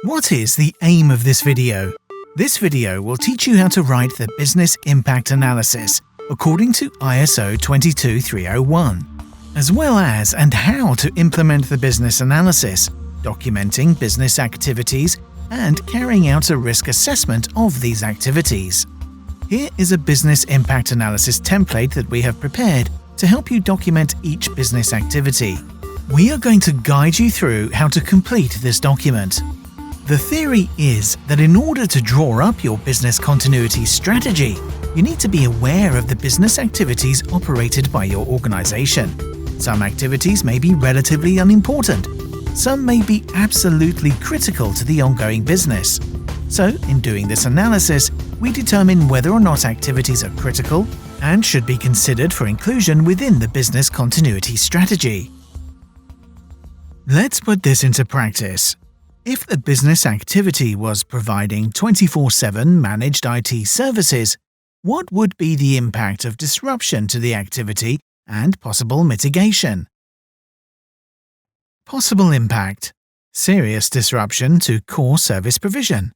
What is the aim of this video? This video will teach you how to write the business impact analysis according to ISO 22301, as well as and how to implement the business analysis, documenting business activities, and carrying out a risk assessment of these activities. Here is a business impact analysis template that we have prepared to help you document each business activity. We are going to guide you through how to complete this document. The theory is that in order to draw up your business continuity strategy, you need to be aware of the business activities operated by your organization. Some activities may be relatively unimportant. Some may be absolutely critical to the ongoing business. So, in doing this analysis, we determine whether or not activities are critical and should be considered for inclusion within the business continuity strategy. Let's put this into practice. If the business activity was providing 24/7 managed IT services, what would be the impact of disruption to the activity and possible mitigation? Possible impact: serious disruption to core service provision,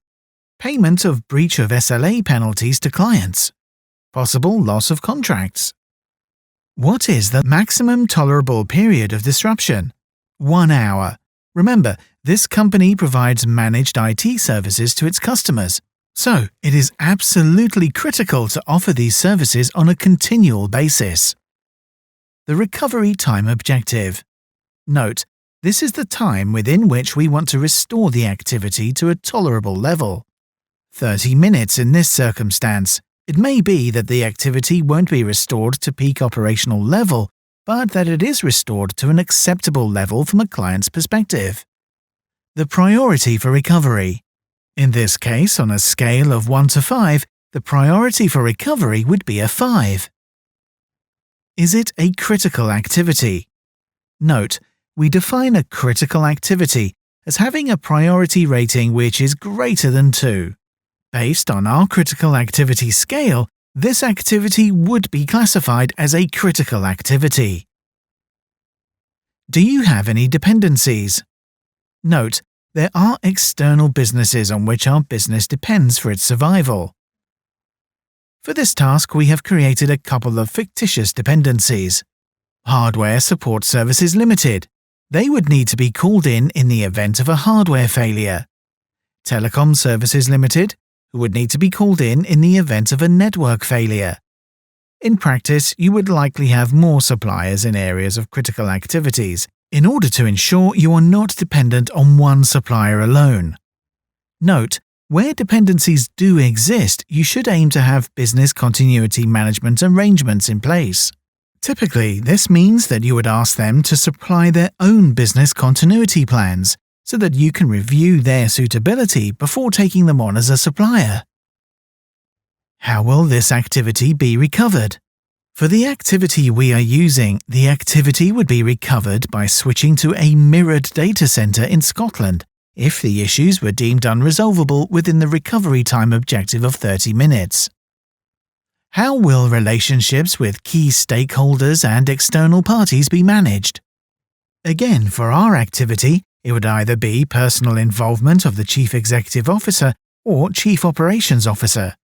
payment of breach of SLA penalties to clients, possible loss of contracts. What is the maximum tolerable period of disruption? 1 hour. Remember, this company provides managed IT services to its customers, so it is absolutely critical to offer these services on a continual basis. The recovery time objective. Note, this is the time within which we want to restore the activity to a tolerable level. 30 minutes in this circumstance. It may be that the activity won't be restored to peak operational level, but that it is restored to an acceptable level from a client's perspective. The priority for recovery. In this case, on a scale of 1 to 5, the priority for recovery would be a 5. Is it a critical activity? Note, we define a critical activity as having a priority rating which is greater than 2. Based on our critical activity scale, this activity would be classified as a critical activity. Do you have any dependencies? Note, there are external businesses on which our business depends for its survival. For this task, we have created a couple of fictitious dependencies. Hardware Support Services Limited. They would need to be called in the event of a hardware failure. Telecom Services Limited, who would need to be called in the event of a network failure. In practice, you would likely have more suppliers in areas of critical activities in order to ensure you are not dependent on one supplier alone. Note, where dependencies do exist, you should aim to have business continuity management arrangements in place. Typically, this means that you would ask them to supply their own business continuity plans, so that you can review their suitability before taking them on as a supplier. How will this activity be recovered? For the activity we are using, the activity would be recovered by switching to a mirrored data center in Scotland if the issues were deemed unresolvable within the recovery time objective of 30 minutes. How will relationships with key stakeholders and external parties be managed? Again, for our activity, it would either be personal involvement of the Chief Executive Officer or Chief Operations Officer.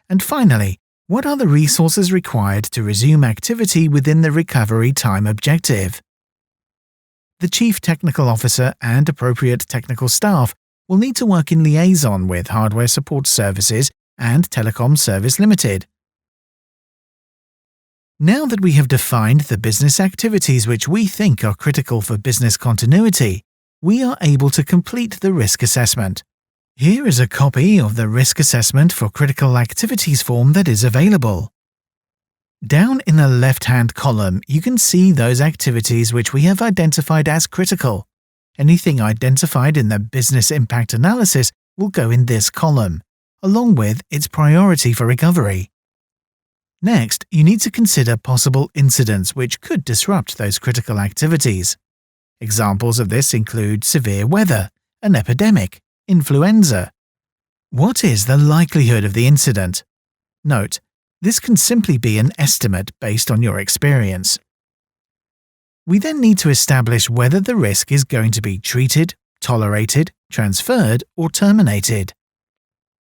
And finally, what are the resources required to resume activity within the recovery time objective? The Chief Technical Officer and appropriate technical staff will need to work in liaison with Hardware Support Services and Telecom Service Limited. Now that we have defined the business activities which we think are critical for business continuity, we are able to complete the risk assessment. Here is a copy of the risk assessment for critical activities form that is available. Down in the left-hand column, you can see those activities which we have identified as critical. Anything identified in the business impact analysis will go in this column, along with its priority for recovery. Next, you need to consider possible incidents which could disrupt those critical activities. Examples of this include severe weather, an epidemic, influenza. What is the likelihood of the incident? Note, this can simply be an estimate based on your experience. We then need to establish whether the risk is going to be treated, tolerated, transferred, or terminated.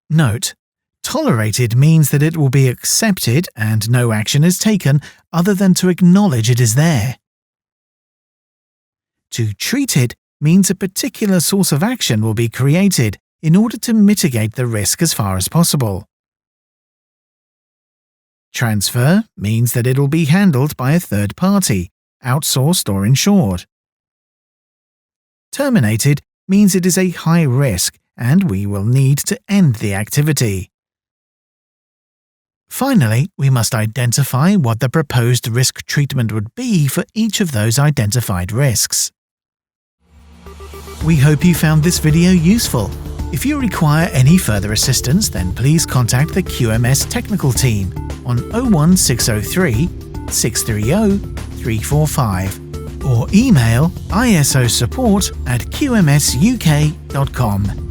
Note: tolerated means that it will be accepted and no action is taken other than to acknowledge it is there. To treat it means a particular source of action will be created in order to mitigate the risk as far as possible. Transfer means that it will be handled by a third party, outsourced or insured. Terminated means it is a high risk and we will need to end the activity. Finally, we must identify what the proposed risk treatment would be for each of those identified risks. We hope you found this video useful. If you require any further assistance, then please contact the QMS technical team on 01603 630 345 or email isosupport@qmsuk.com.